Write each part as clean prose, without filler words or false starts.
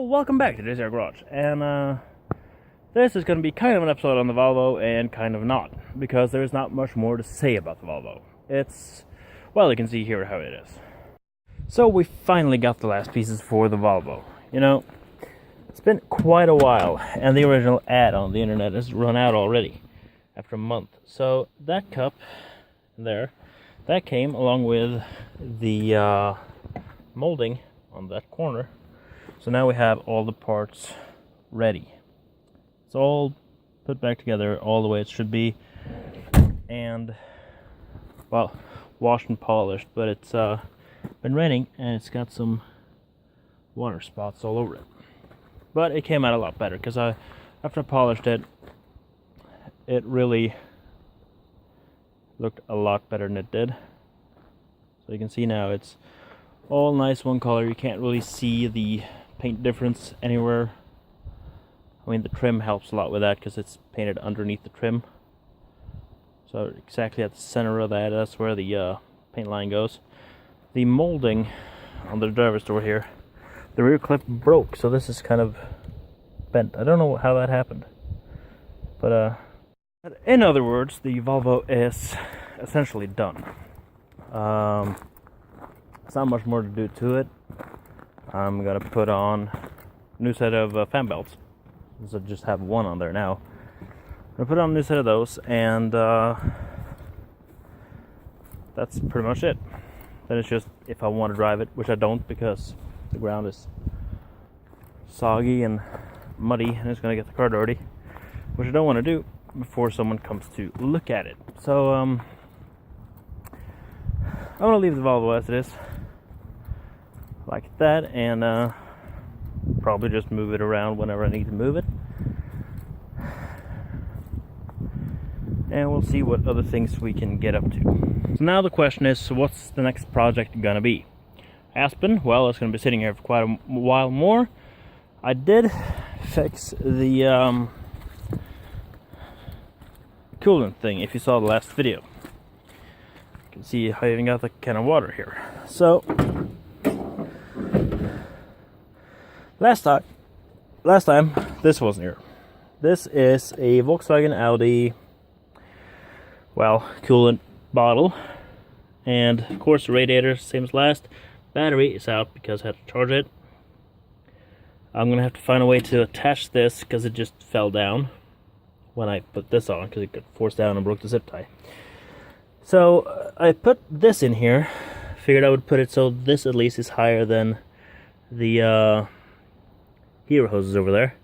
welcome back to Today's Air Garage, and this is going to be kind of an episode on the Volvo and kind of not, because there's not much more to say about the Volvo. Well, you can see here how it is. So we finally got the last pieces for the Volvo. You know, it's been quite a while, and the original ad on the internet has run out already after a month. So that cup there, that came along with the molding on that corner. So now we have all the parts ready. It's all put back together all the way it should be, and well, washed and polished, but it's been raining and it's got some water spots all over it. But it came out a lot better because after I polished it, it really looked a lot better than it did. So you can see now it's all nice one color. You can't really see the paint difference anywhere. I mean, the trim helps a lot with that because it's painted underneath the trim. So exactly at the center of that's where the paint line goes. The molding on the driver's door here, the rear clip broke, so this is kind of bent. I don't know how that happened, but in other words, the Volvo is essentially done. There's not much more to do to it. I'm gonna put on a new set of fan belts. So I just have one on there now. I'm gonna put on a new set of those, and that's pretty much it. Then it's just if I want to drive it, which I don't because the ground is soggy and muddy and it's gonna get the car dirty, which I don't want to do before someone comes to look at it. So I'm gonna leave the Volvo as it is, like that, and probably just move it around whenever I need to move it. And we'll see what other things we can get up to. So now the question is, so what's the next project gonna be? Aspen, well, it's gonna be sitting here for quite a while more. I did fix the coolant thing, if you saw the last video. You can see I even got the can of water here. So last time this wasn't here. This is a Volkswagen Audi, well, coolant bottle, and of course the radiator, same as last. Battery is out because I had to charge it. I'm gonna have to find a way to attach this because it just fell down when I put this on, because it got forced down and broke the zip tie. So I put this in here, figured I would put it so this at least is higher than the hero hoses over there.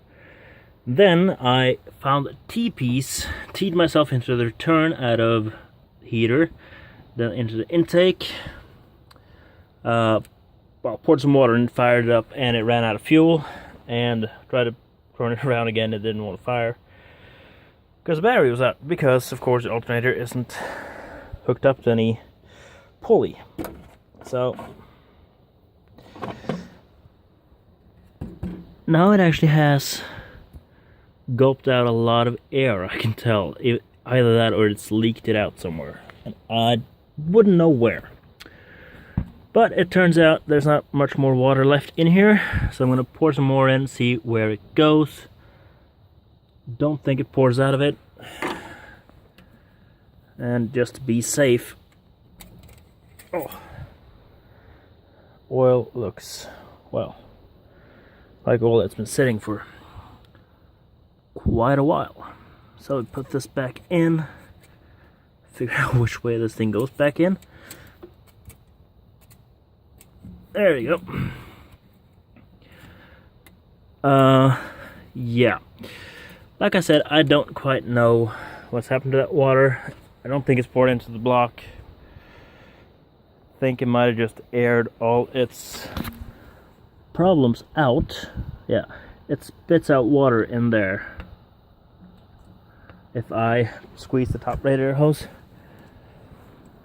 Then I found a T-piece, teed myself into the return out of the heater, then into the intake, well, poured some water and fired it up, and it ran out of fuel, and tried to turn it around again. It didn't want to fire because the battery was out, because of course the alternator isn't hooked up to any pulley. So now it actually has gulped out a lot of air, I can tell. Either that or it's leaked it out somewhere, and I wouldn't know where. But it turns out there's not much more water left in here, so I'm going to pour some more in, see where it goes. Don't think it pours out of it. And just to be safe, oil looks, well, like oil that's been sitting for quite a while. So we put this back in, figure out which way this thing goes back in. There you go. Yeah. Like I said, I don't quite know what's happened to that water. I don't think it's poured into the block. I think it might have just aired all its problems out. Yeah, it spits out water in there if I squeeze the top radiator hose.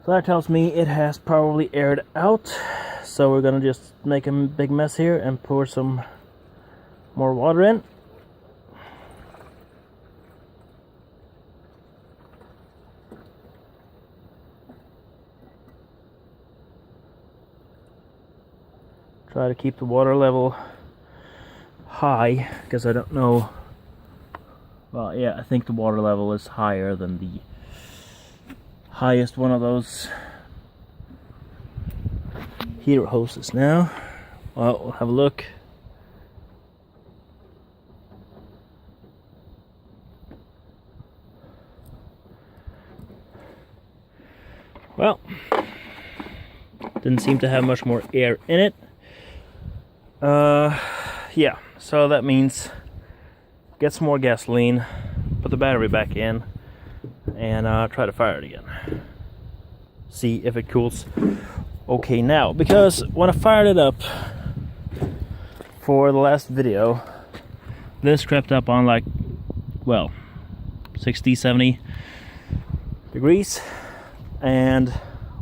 So that tells me it has probably aired out. So we're gonna just make a big mess here and pour some more water in. Try to keep the water level high, because I don't know. Well, yeah, I think the water level is higher than the highest one of those heater hoses now. Well, we'll have a look. Well, didn't seem to have much more air in it. Yeah, so that means get some more gasoline, put the battery back in, and try to fire it again. See if it cools okay now. Because when I fired it up for the last video, this crept up on like, well, 60, 70 degrees. And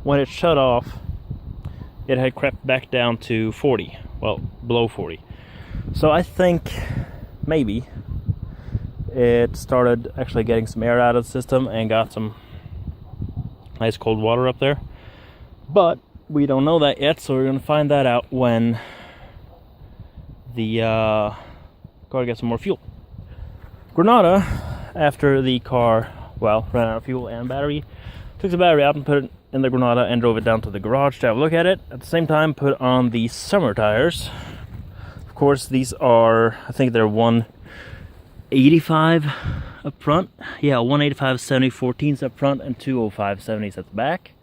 when it shut off, it had crept back down to 40. Well, below 40. So I think maybe it started actually getting some air out of the system and got some nice cold water up there. But we don't know that yet, so we're going to find that out when the car gets some more fuel. Granada, after the car, well, ran out of fuel and battery, took the battery out and put it in the Granada and drove it down to the garage to have a look at it. At the same time, put on the summer tires. Of course, these are, I think they're 185 up front. Yeah, 185 70 14s up front and 205 70s at the back.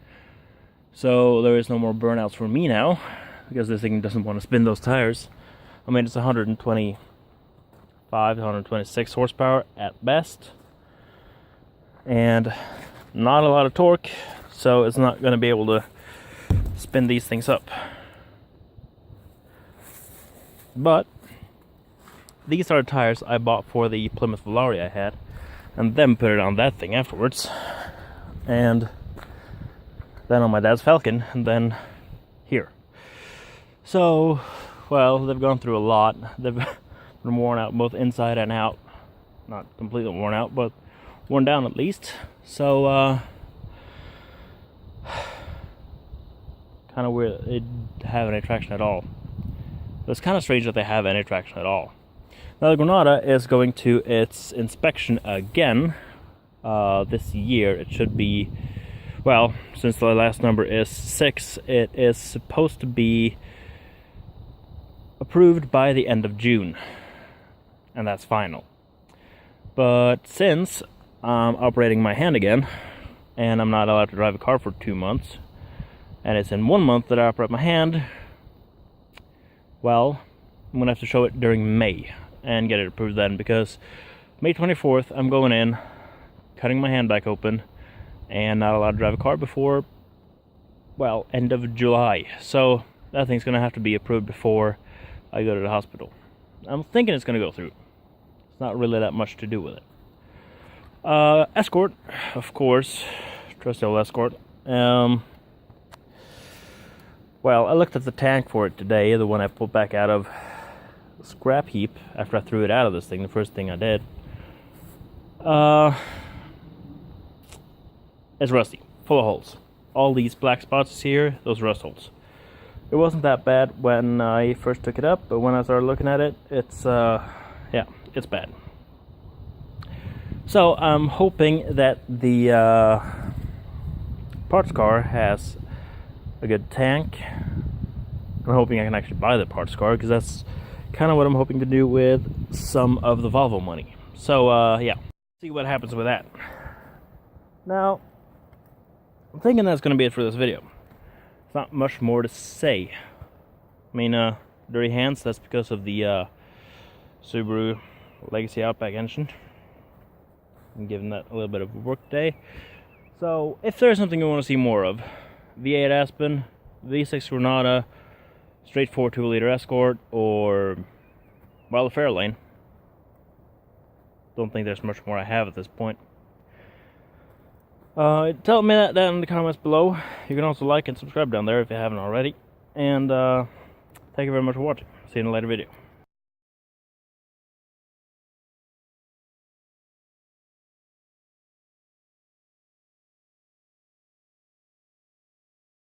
So there is no more burnouts for me now, because this thing doesn't want to spin those tires. I mean, it's 125 to 126 horsepower at best. And not a lot of torque, so it's not going to be able to spin these things up. But these are the tires I bought for the Plymouth Volare I had, and then put it on that thing afterwards, and then on my dad's Falcon, and then here. So, well, they've gone through a lot. They've been worn out both inside and out. Not completely worn out, but worn down at least. So kind of weird they have any traction at all. But it's kind of strange that they have any traction at all. Now the Granada is going to its inspection again this year. It should be, well, since the last number is 6, it is supposed to be approved by the end of June, and that's final. But since I'm operating my hand again, and I'm not allowed to drive a car for 2 months, and it's in 1 month that I operate my hand, well, I'm going to have to show it during May and get it approved then, because May 24th I'm going in, cutting my hand back open, and not allowed to drive a car before, well, end of July. So that thing's going to have to be approved before I go to the hospital. I'm thinking it's going to go through. It's not really that much to do with it. Escort, of course, trusty old Escort. Well, I looked at the tank for it today, the one I pulled back out of the scrap heap after I threw it out of this thing, the first thing I did. It's rusty, full of holes. All these black spots here, those are rust holes. It wasn't that bad when I first took it up, but when I started looking at it, it's, yeah, it's bad. So I'm hoping that the parts car has a good tank. I'm hoping I can actually buy the parts car, because that's kind of what I'm hoping to do with some of the Volvo money. So yeah, see what happens with that. Now, I'm thinking that's going to be it for this video. There's not much more to say. I mean, dirty hands, that's because of the Subaru Legacy Outback engine. I'm giving that a little bit of a work day. So, if there's something you want to see more of, V8 Aspen, V6 Granada, straight 4 2-liter Escort, or, well, the Fairlane. Don't think there's much more I have at this point. Tell me that down in the comments below. You can also like and subscribe down there if you haven't already. And thank you very much for watching. See you in a later video.